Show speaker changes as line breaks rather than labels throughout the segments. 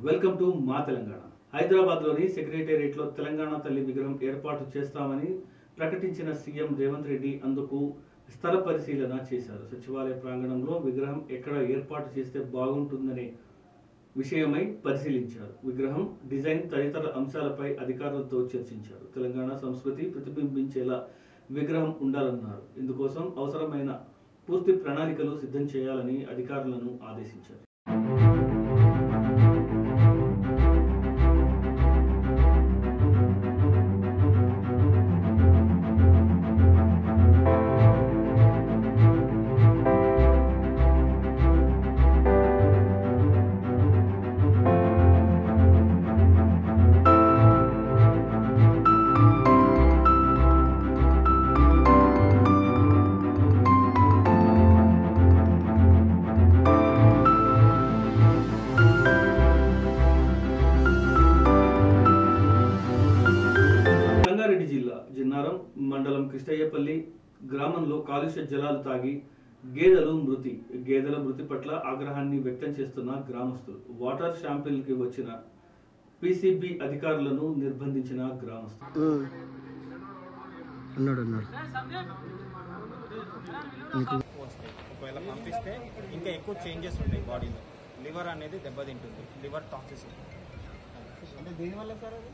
Welcome to మా తెలంగాణ. హైదరాబాద్లోని సెక్రటేరియట్లో తెలంగాణ తల్లి విగ్రహం ఏర్పాటు చేస్తామని ప్రకటించిన సీఎం రేవంత్ రెడ్డి అందుకు స్థల పరిశీలన చేశారు. సచివాలయ ప్రాంగణంలో విగ్రహం ఎక్కడ ఏర్పాటు చేస్తే బాగుంటుందనే విషయమై పరిశీలించారు. విగ్రహం డిజైన్ తదితర అంశాలపై అధికారులతో చర్చించారు. తెలంగాణ సంస్కృతి ప్రతిబింబించేలా విగ్రహం ఉండాలన్నారు. ఇందుకోసం అవసరమైన పూర్తి ప్రణాళికలు సిద్ధం చేయాలని అధికారులను ఆదేశించారు. రంగారెడ్డి జిల్లా జిన్నారం మండలం కృష్ణయ్యపల్లి గ్రామంలో కాలుష్య జలాలు తాగి గేదెల మృతి పట్ల ఆగ్రహాన్ని వ్యక్తం చేస్తున్న గ్రామస్తులు. వాటర్ శాంపిల్కి వచ్చిన పీసీబీ అధికారులను నిర్బంధించిన గ్రామస్తులు.
ఒకవేళ పంపిస్తే ఇంకా ఎక్కువ చేంజెస్ ఉంటాయి బాడీలో. లివర్ అనేది దెబ్బతింటుంది, లివర్ టాక్సిసిటీ. అంటే దేనివల్ల సార్ అది?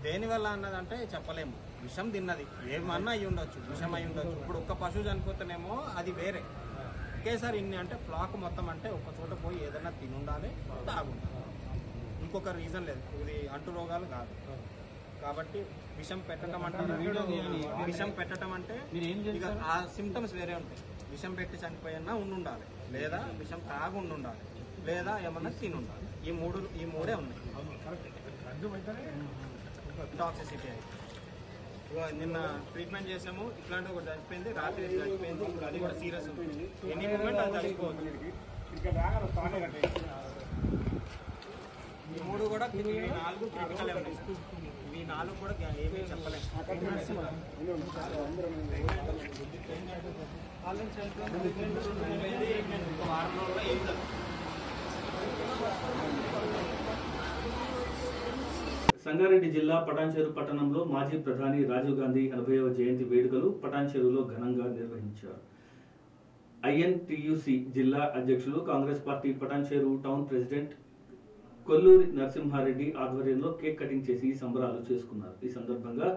దేనివల్ల అన్నదంటే చెప్పలేము. విషం తిన్నది ఏమన్నా అయి ఉండొచ్చు, విషం అయి ఉండొచ్చు. ఇప్పుడు ఒక్క పశువు చనిపోతేనేమో అది వేరే. ఒకేసారి ఇన్ని అంటే ఫ్లాక్ మొత్తం అంటే ఒక చోట పోయి ఏదైనా తినుండాలి, తాగుండాలి. ఇంకొక రీజన్ లేదు. ఇది అంటు రోగాలు కాదు. కాబట్టి విషం పెట్టడం అంటే ఇక ఆ సిమ్టమ్స్ వేరే ఉంటాయి. విషం పెట్టి చనిపోయినా ఉండాలి, లేదా విషం తాగు ఉండాలి, లేదా ఏమన్నా తినుండాలి. ఈ మూడే ఉన్నాయి. టాక్సిసిటీ అయితే నిన్న ట్రీట్మెంట్ చేసాము. ఇట్లాంటి ఒకటి చనిపోయింది, రాత్రి చనిపోయింది. ఇప్పుడు అది కూడా సీరియస్ ఉంటుంది. ఎనీ మూమెంట్ అది చనిపోవచ్చు. ఈ మూడు కూడా ఇవి 4 క్రిటికల్ ఉన్నాయి. ఇవి 4 కూడా ఏమీ చెప్పలేము. వారం రోజుల్లో ఏం
సంగారెడ్డి జిల్లా పటాన్చెరు పట్టణంలో మాజీ ప్రధాని రాజీవ్ గాంధీ 80వ జయంతి వేడుకలు పటాన్చెరులో ఘనంగా నిర్వహించారు. ఐఎన్టీయూసీ జిల్లా అధ్యక్షులు, Congress party Patancheru town president Kolluri Narasimha Reddy ఆధ్వర్యంలో కేక్ కటింగ్ చేసి సంబరాలు చేసుకున్నారు. ఈ సందర్భంగా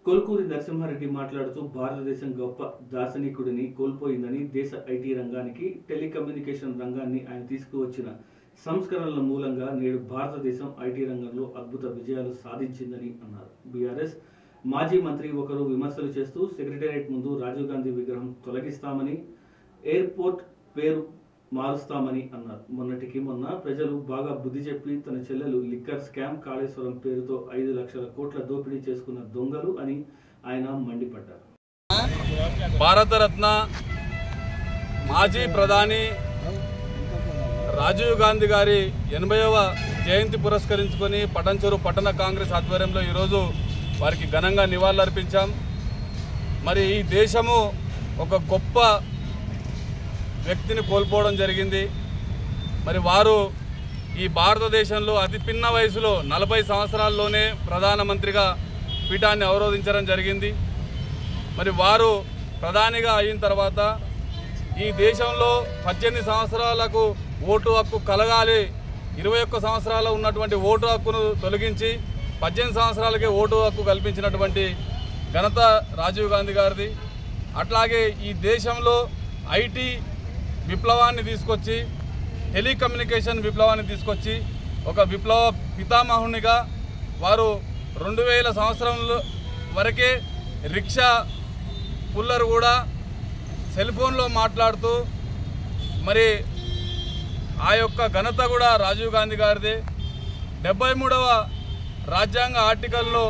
కొల్కూరి నరసింహారెడ్డి మాట్లాడుతూ భారతదేశం గొప్ప దార్శనికుడిని కోల్పోయిందని, దేశ ఐటీ రంగానికి, టెలికమ్యూనికేషన్ రంగాన్ని ఆయన తీసుకువచ్చిన సంస్కరణల మూలంగా నేడు భారతదేశం ఐటీ రంగంలో అద్భుత విజయాలు సాధించిందని అన్నారు. బీఆర్ఎస్ మాజీ మంత్రి ఒకరు విమర్శలు చేస్తూ సెక్రటేరియట్ ముందు రాజీవ్ గాంధీ విగ్రహం తొలగిస్తామని, ఎయిర్పోర్ట్ పేరు మారుస్తామని అన్నారు. మొన్నటికి మొన్న ప్రజలు బాగా బుద్ధి చెప్పి తన చెల్లెలు లిక్కర్ స్కామ్, కాళేశ్వరం పేరుతో 5 లక్షల కోట్ల దోపిడీ చేసుకున్న దొంగలు అని ఆయన మండిపడ్డారు.
భారతరత్న మాజీ ప్రధాని రాజీవ్ గాంధీ గారి 80వ జయంతి పురస్కరించుకొని పటాన్చెరు పట్టణ కాంగ్రెస్ ఆధ్వర్యంలో ఈరోజు వారికి ఘనంగా నివాళులర్పించాం. మరి ఈ దేశము ఒక గొప్ప వ్యక్తిని కోల్పోవడం జరిగింది. మరి వారు ఈ భారతదేశంలో అతి పిన్న వయసులో 40 సంవత్సరాల్లోనే ప్రధానమంత్రిగా పీఠాన్ని అవరోధించడం జరిగింది. మరి వారు ప్రధానిగా అయిన తర్వాత ఈ దేశంలో 18 సంవత్సరాలకు ఓటు హక్కు కలగాలి, 21 సంవత్సరాలు ఉన్నటువంటి ఓటు హక్కును తొలగించి 18 సంవత్సరాలకే ఓటు హక్కు కల్పించినటువంటి ఘనత రాజీవ్ గాంధీ గారిది. అట్లాగే ఈ దేశంలో ఐటీ విప్లవాన్ని తీసుకొచ్చి, టెలికమ్యూనికేషన్ విప్లవాన్ని తీసుకొచ్చి ఒక విప్లవ పితామహునిగా వారు 2000 సంవత్సరంలో వరకే రిక్షా పుల్లర్ కూడా సెల్ ఫోన్లో మాట్లాడుతూ మరి ఆ యొక్క ఘనత కూడా రాజీవ్ గాంధీ గారిదే. 73వ రాజ్యాంగ ఆర్టికల్లో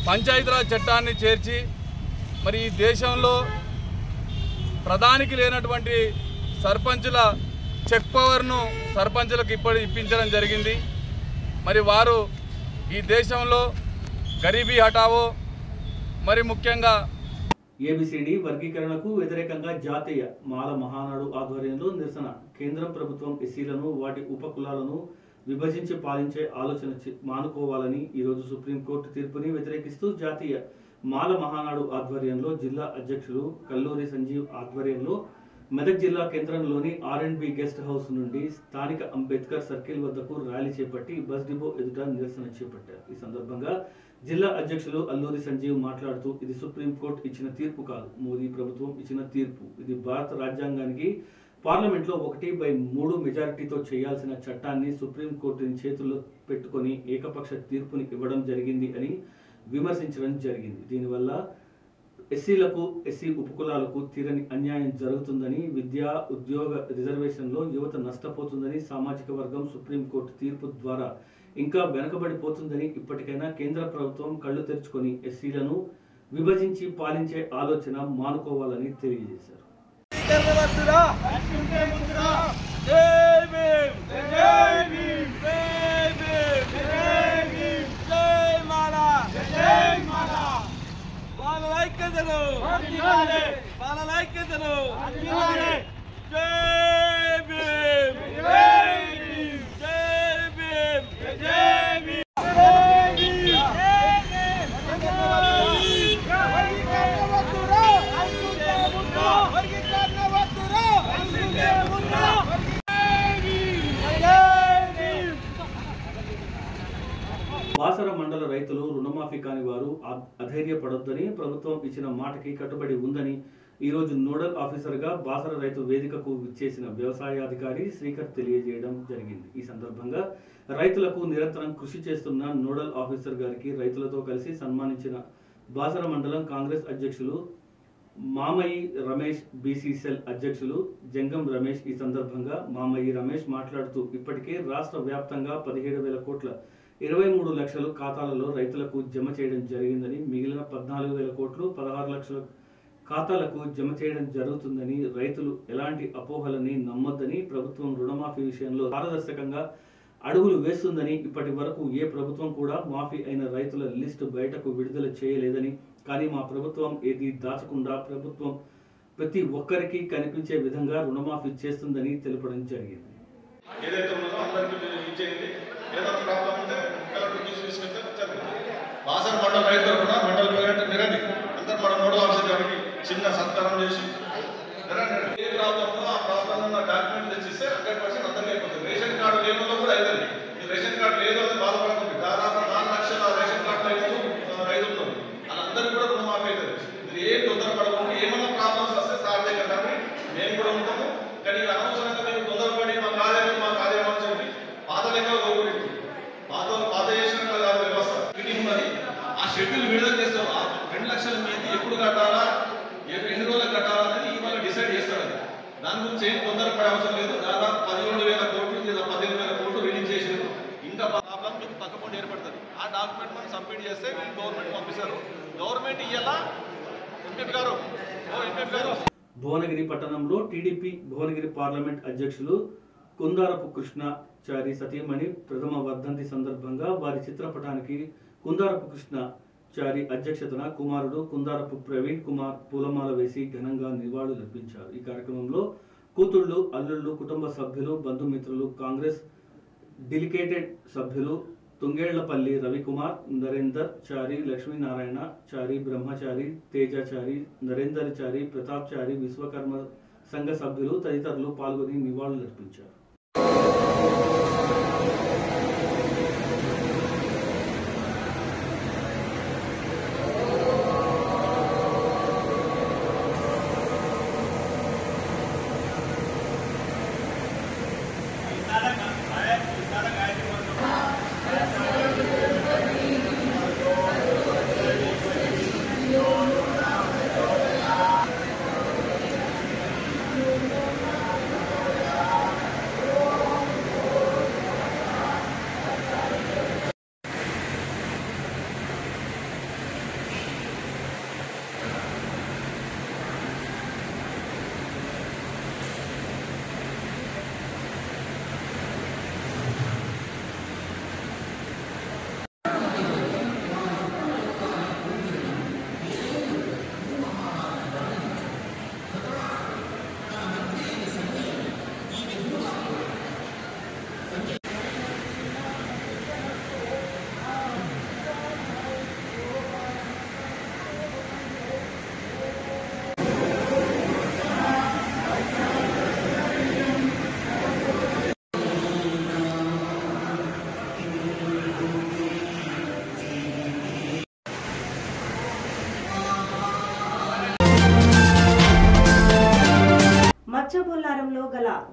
పంచాయతీరాజ్ చట్టాన్ని చేర్చి మరి ఈ దేశంలో ప్రధానికి లేనటువంటి సర్పంచుల చెక్ పవర్ను సర్పంచులకు ఇప్పించడం జరిగింది. మరి వారు ఈ దేశంలో గరీబీ హటావో, మరి ముఖ్యంగా
ఏబిసిడి వర్గీకరణకు వ్యతిరేకంగా జాతీయ మాల మహానాడు ఆధ్వర్యంలో నిరసన. కేంద్రం ప్రభుత్వం ఎస్సీలను, వాటి ఉపకులాలను విభజించి పాలించే ఆలోచన మానుకోవాలని ఈరోజు సుప్రీంకోర్టు తీర్పుని వ్యతిరేకిస్తూ జాతీయ మాల మహానాడు ఆధ్వర్యంలో జిల్లా అధ్యక్షులు కల్లూరి సంజీవ్ ఆధ్వర్యంలో మెదక్ జిల్లా కేంద్రంలోని R&B గెస్ట్ హౌస్ నుండి స్థానిక అంబేద్కర్ సర్కిల్ వద్దకు ర్యాలీ చేపట్టి బస్ డిపో ఎదుట నిరసన చేపట్టారు. ఈ సందర్భంగా జిల్లా అధ్యక్షులు అల్లూరి సంజీవ్ మాట్లాడుతూ ఇది సుప్రీంకోర్టు ఇచ్చిన తీర్పు కాదు, మోదీ ప్రభుత్వం ఇచ్చిన తీర్పు. ఇది భారత రాజ్యాంగానికి పార్లమెంట్లో 1/3 మెజారిటీతో చేయాల్సిన చట్టాన్ని సుప్రీంకోర్టుని చేతుల్లో పెట్టుకొని ఏకపక్ష తీర్పుని ఇవ్వడం జరిగింది అని విమర్శించడం జరిగింది. దీనివల్ల ఎస్సీలకు, ఎస్సీ ఉపకులాలకు తీరని అన్యాయం జరుగుతుందని, విద్యా ఉద్యోగ రిజర్వేషన్లో యువత నష్టపోతుందని, సామాజిక వర్గం సుప్రీంకోర్టు తీర్పు ద్వారా ఇంకా వెనకబడిపోతుందని ఇప్పటికైనా కేంద్ర ప్రభుత్వం కళ్ళు తెరుచుకొని ఎస్సీలను విభజించి పాలించే ఆలోచన మానుకోవాలని తెలియజేశారు. బాసర మండల రైతులు రుణమాఫీ కాని వారు అధైర్యపడొద్దని, ప్రభుత్వం ఇచ్చిన మాటకి కట్టుబడి ఉందని ఈరోజు నోడల్ ఆఫీసర్గా బాసర రైతు వేదికకు విచ్చేసిన వ్యవసాయాధికారి శ్రీకర్ తెలియజేయడం జరిగింది. ఈ సందర్భంగా రైతులకు నిరంతరం కృషి చేస్తున్న నోడల్ ఆఫీసర్ గారికి రైతులతో కలిసి సన్మానించిన బాసర మండలం కాంగ్రెస్ అధ్యక్షులు మామయ్యి రమేష్, బీసీ సెల్ అధ్యక్షులు జంగం రమేష్. ఈ సందర్భంగా మామయ్యి రమేష్ మాట్లాడుతూ ఇప్పటికే రాష్ట్ర వ్యాప్తంగా 17,000 కోట్ల 23 లక్షలు ఖాతాలలో రైతులకు జమ చేయడం జరిగిందని, మిగిలిన 14,000 కోట్లు 16 లక్షల ఖాతాలకు జమ చేయడం జరుగుతుందని, రైతులు ఎలాంటి అపోహలని నమ్మొద్దని, ప్రభుత్వం రుణమాఫీ విషయంలో పారదర్శకంగా అడుగులు వేస్తుందని, ఇప్పటి వరకు ఏ ప్రభుత్వం కూడా మాఫీ అయిన రైతుల లిస్టు బయటకు విడుదల చేయలేదని, కానీ మా ప్రభుత్వం ఏది దాచకుండా ప్రభుత్వం ప్రతి ఒక్కరికి కనిపించే విధంగా రుణమాఫీ చేస్తుందని తెలపడం జరిగింది.
బాసర మండల రైతు తరఫున మండల ప్రెసిడెంట్ అందరూ మన నోడల్ ఆఫీసర్ గారికి చిన్న సత్కారం చేసి ఏ ప్రాబ్లంలో ఆ ప్రాబ్లంలో డాక్యుమెంట్ తెచ్చిస్తే 100% అందరికీ అయిపోతుంది. రేషన్ కార్డు లేని వాళ్ళు కూడా అవుతుంది. రేషన్ కార్డు లేదు అని బాధపడకుండా దాదాపు 4 లక్షల రేషన్ కార్డు రైతులు వాళ్ళందరికీ కూడా రుణమాఫీ అవుతుంది. మీరు ఏం తొందరపడకుండా ఏమన్నా ప్రాబ్లమ్స్ వస్తే సార్ దగ్గర కానీ మేము కూడా ఉంటాము. కానీ అనవసరంగా మీరు తొందరపడి మా కార్యక్రమం అని చెప్పి పాత లెక్కలు పోగొట్టి పాత చేసిన వ్యవస్థ ఉన్నది. ఆ షెడ్యూల్ విడుదల చేస్తాం. 2 లక్షల మీద ఎప్పుడు కట్టాలా, ఎన్ని రోజులకు కట్టాలా అనేది ఇవాళ డిసైడ్ చేస్తారు. దాని గురించి ఏం తొందరపడే అవసరం లేదు. దాదాపు 17,000 కోట్లు లేదా 15,000 కోట్లు రిలీజ్ చేసారు. ఇంకా ప్రాబ్లం మీకు పక్కపొండి ఏర్పడుతుంది. ఆ డాక్యుమెంట్ మనం సబ్మిట్ చేస్తే వీళ్ళు గవర్నమెంట్ పంపిస్తారు. గవర్నమెంట్ ఇయ్యాలా ఎంపీ గారు
భువనగిరి పట్టణంలో టీడీపీ భువనగిరి పార్లమెంట్ అధ్యక్షులు కుందారపు కృష్ణచారి సతీమణి ప్రథమ వర్ధంతి సందర్భంగా వారి చిత్రపటానికి కుందారపు కృష్ణచారి అధ్యక్షతన కుమారుడు కుందారపు ప్రవీణ్ కుమార్ పూలమాల వేసి ఘనంగా నివాళులర్పించారు. ఈ కార్యక్రమంలో కూతుళ్లు, అల్లుళ్ళు, కుటుంబ సభ్యులు, బంధుమిత్రులు, కాంగ్రెస్ డెలిగేటెడ్ సభ్యులు తుంగేళ్లపల్లి రవికుమార్, నరేందర్ చారి, లక్ష్మీనారాయణ చారి, బ్రహ్మచారి, తేజచారి, నరేందర్ చారి, ప్రతాప్ చారి, విశ్వకర్మ సంఘ సభ్యులు తదితరులు పాల్గొని నివాళులర్పించారు.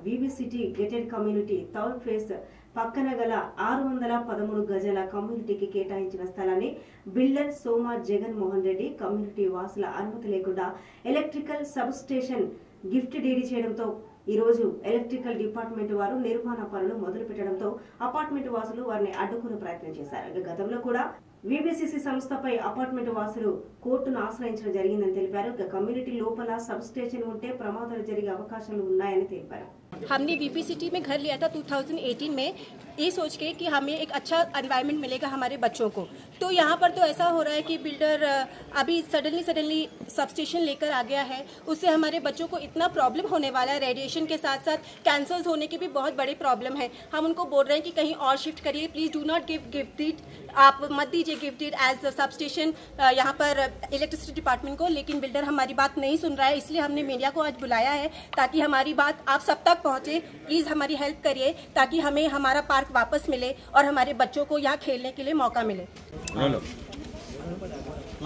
వివిసిటీ గేటెడ్ కమ్యూనిటీ టౌన్ ఫేస్ పక్కన గల 613 గజాల కమ్యూనిటీకి కేటాయించిన స్థలాన్ని బిల్డర్ సోమా జగన్ మోహన్ రెడ్డి కమ్యూనిటీ వాసుల అనుమతి లేకుండా electrical sub station gift DD చేయడంతో ఈ రోజు ఎలక్ట్రికల్ డిపార్ట్మెంట్ వారు నిర్మాణ పనులు మొదలు పెట్టడంతో అపార్ట్మెంట్ వాసులు వారిని అడ్డుకునే ప్రయత్నం చేశారు. గతంలో కూడా విబిసిసి సంస్థపై అపార్ట్మెంట్ వాసులు కోర్టును ఆశ్రయించడం జరిగిందని తెలిపారు. కమ్యూనిటీ లోపల సబ్ స్టేషన్ ఉంటే ప్రమాదాలు జరిగే అవకాశాలు ఉన్నాయని తెలిపారు.
हमने वीपीसिटी में घर लिया था 2018 में, ये सोच के कि हमें एक अच्छा एनवायरनमेंट मिलेगा हमारे बच्चों को. तो यहाँ पर तो ऐसा हो रहा है कि बिल्डर अभी सडनली सब स्टेशन लेकर आ गया है. उससे हमारे बच्चों को इतना प्रॉब्लम होने वाला है. रेडिएशन के साथ साथ कैंसर्स होने की भी बहुत बड़े प्रॉब्लम है. हम उनको बोल रहे हैं कि कहीं और शिफ्ट करिए, please do not give gifted, आप मत दीजिए गिफ्टेड एज सब स्टेशन यहाँ पर इलेक्ट्रिसिटी डिपार्टमेंट को. लेकिन बिल्डर हमारी बात नहीं सुन रहा है, इसलिए हमने मीडिया को आज बुलाया है ताकि हमारी बात आप सब तक पहुंचे. प्लीज हमारी हेल्प करिए ताकि हमें हमारा पार्क वापस मिले और हमारे बच्चों को यहाँ खेलने के लिए मौका मिले.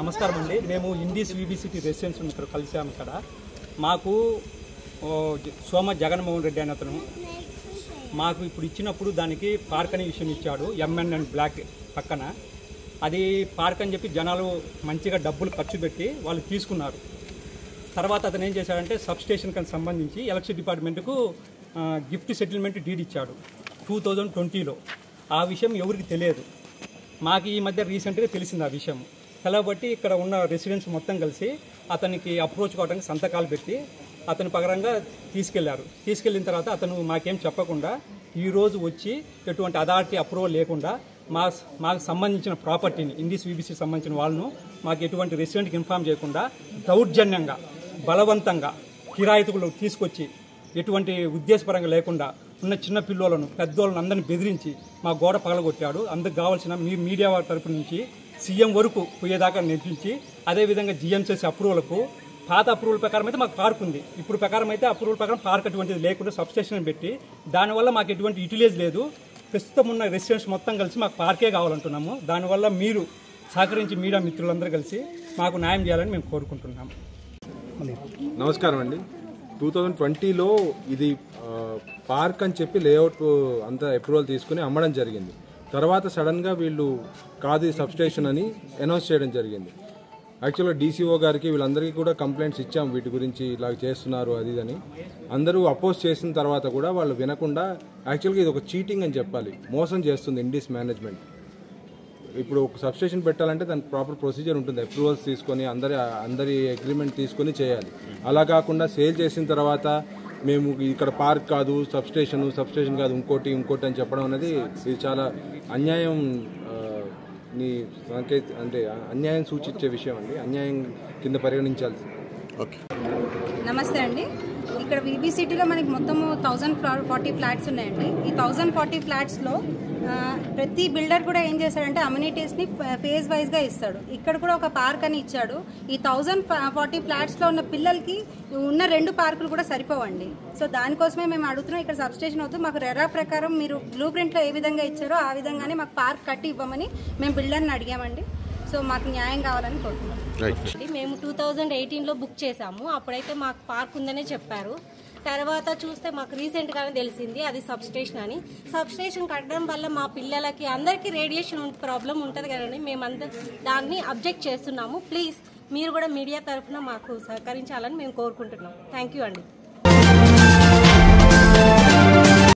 నమస్కారం అండి. మేము ఇండీస్ విబిసిటీ రెసిడెన్స్ ఇక్కడ కలిసాము. ఇక్కడ మాకు సోమ జగన్మోహన్ రెడ్డి అనే అతను మాకు ఇప్పుడు ఇచ్చినప్పుడు దానికి పార్క్ అనే విషయం ఇచ్చాడు. ఎంఎన్ అండ్ బ్లాక్ పక్కన అది పార్క్ అని చెప్పి జనాలు మంచిగా డబ్బులు ఖర్చు పెట్టి వాళ్ళు తీసుకున్నారు. తర్వాత అతను ఏం చేశాడంటే సబ్ స్టేషన్కి సంబంధించి ఎలక్ట్రిసిటీ డిపార్ట్మెంట్కు గిఫ్ట్ సెటిల్మెంట్ డీడ్ ఇచ్చాడు 2020లో. ఆ విషయం ఎవరికి తెలియదు. మాకు ఈ మధ్య రీసెంట్గా తెలిసింది ఆ విషయం. కాబట్టి ఇక్కడ ఉన్న రెసిడెంట్స్ మొత్తం కలిసి అతనికి అప్రోచ్ కావడానికి సంతకాలు పెట్టి అతని పగరంగా తీసుకెళ్లారు. తీసుకెళ్లిన తర్వాత అతను మాకేం చెప్పకుండా ఈరోజు వచ్చి ఎటువంటి అథారిటీ అప్రూవల్ లేకుండా మాకు సంబంధించిన ప్రాపర్టీని ఇండీస్ విబిసి సంబంధించిన వాళ్ళను మాకు ఎటువంటి రెసిడెంట్కి ఇన్ఫార్మ్ చేయకుండా దౌర్జన్యంగా బలవంతంగా కిరాయితులు తీసుకొచ్చి ఎటువంటి ఉద్దేశపరంగా లేకుండా ఉన్న చిన్న పిల్లోలను పెద్దోళ్ళను అందరినీ బెదిరించి మా గోడ పగలగొట్టాడు. అందుకు కావాల్సిన మీడియా వారి తరపు నుంచి సీఎం వరకు పోయేదాకా నెట్టించి అదేవిధంగా జిఎంసీసీ అప్రూవల్కు పాత అప్రూవల్ ప్రకారం అయితే మాకు పార్క్ ఉంది. ఇప్పుడు ప్రకారం అయితే అప్రూవల్ ప్రకారం పార్క్ అటువంటిది లేకుండా సబ్స్టేషన్ పెట్టి దానివల్ల మాకు ఎటువంటి యూటిలైజ్ లేదు. ప్రస్తుతం ఉన్న రెసిడెంట్స్ మొత్తం కలిసి మాకు పార్కే కావాలంటున్నాము. దానివల్ల మీరు సహకరించి మీడియా మిత్రులందరూ కలిసి మాకు న్యాయం చేయాలని మేము కోరుకుంటున్నాము.
నమస్కారం అండి. 2020లో ఇది పార్క్ అని చెప్పి లేఅవుట్ అంతా అప్రూవల్ తీసుకుని అమ్మడం జరిగింది. తర్వాత సడన్గా వీళ్ళు కాదు సబ్స్టేషన్ అని అనౌన్స్ చేయడం జరిగింది. యాక్చువల్గా డీసీఓ గారికి వీళ్ళందరికీ కూడా కంప్లైంట్స్ ఇచ్చాం వీటి గురించి ఇలా చేస్తున్నారు అది అని. అందరూ అపోజ్ చేసిన తర్వాత కూడా వాళ్ళు వినకుండా యాక్చువల్గా ఇది ఒక చీటింగ్ అని చెప్పాలి, మోసం చేస్తుంది ఇండీస్ మేనేజ్మెంట్. ఇప్పుడు ఒక సబ్స్టేషన్ పెట్టాలంటే దానికి ప్రాపర్ ప్రొసీజర్ ఉంటుంది. అప్రూవల్స్ తీసుకొని అందరి అగ్రిమెంట్ తీసుకొని చేయాలి. అలా కాకుండా సేల్ చేసిన తర్వాత మేము ఇక్కడ పార్క్ కాదు సబ్స్టేషన్ కాదు ఇంకోటి అని చెప్పడం అనేది ఇది చాలా అన్యాయం అంటే అన్యాయం సూచించే విషయం అండి. అన్యాయం కింద పరిగణించాలి. ఓకే,
నమస్తే అండి. ఇక్కడ విబిసిటీలో మనకి మొత్తము 1040 ఫ్లాట్స్ ఉన్నాయండి. ఈ 1040 ఫ్లాట్స్లో ప్రతి బిల్డర్ కూడా ఏం చేశాడంటే అమ్యూనిటీస్ని ఫేజ్ వైజ్గా ఇస్తాడు. ఇక్కడ కూడా ఒక పార్క్ అని ఇచ్చాడు. ఈ 1040 ఫ్లాట్స్లో ఉన్న పిల్లలకి ఉన్న 2 పార్కులు కూడా సరిపోవండి. సో దానికోసమే మేము అడుగుతున్నాం, ఇక్కడ సబ్స్టేషన్ వద్దు, మాకు రెరా ప్రకారం మీరు బ్లూ ప్రింట్లో ఏ విధంగా ఇచ్చారో ఆ విధంగానే మాకు పార్క్ కట్టి ఇవ్వమని మేము బిల్డర్ని అడిగామండి. సో మాకు న్యాయం కావాలని కోరుతున్నాం.
మేము 2018లో బుక్ చేసాము. అప్పుడైతే మాకు పార్క్ ఉందనే చెప్పారు. తర్వాత చూస్తే మాకు రీసెంట్గానే తెలిసింది అది సబ్స్టేషన్ అని. సబ్స్టేషన్ కట్టడం వల్ల మా పిల్లలకి అందరికీ రేడియేషన్ ప్రాబ్లం ఉంటుంది కదండి. మేమందరం దాన్ని అబ్జెక్ట్ చేస్తున్నాము. ప్లీజ్ మీరు కూడా మీడియా తరఫున మాకు సహకరించాలని మేము కోరుకుంటున్నాం. థ్యాంక్ యూ అండి.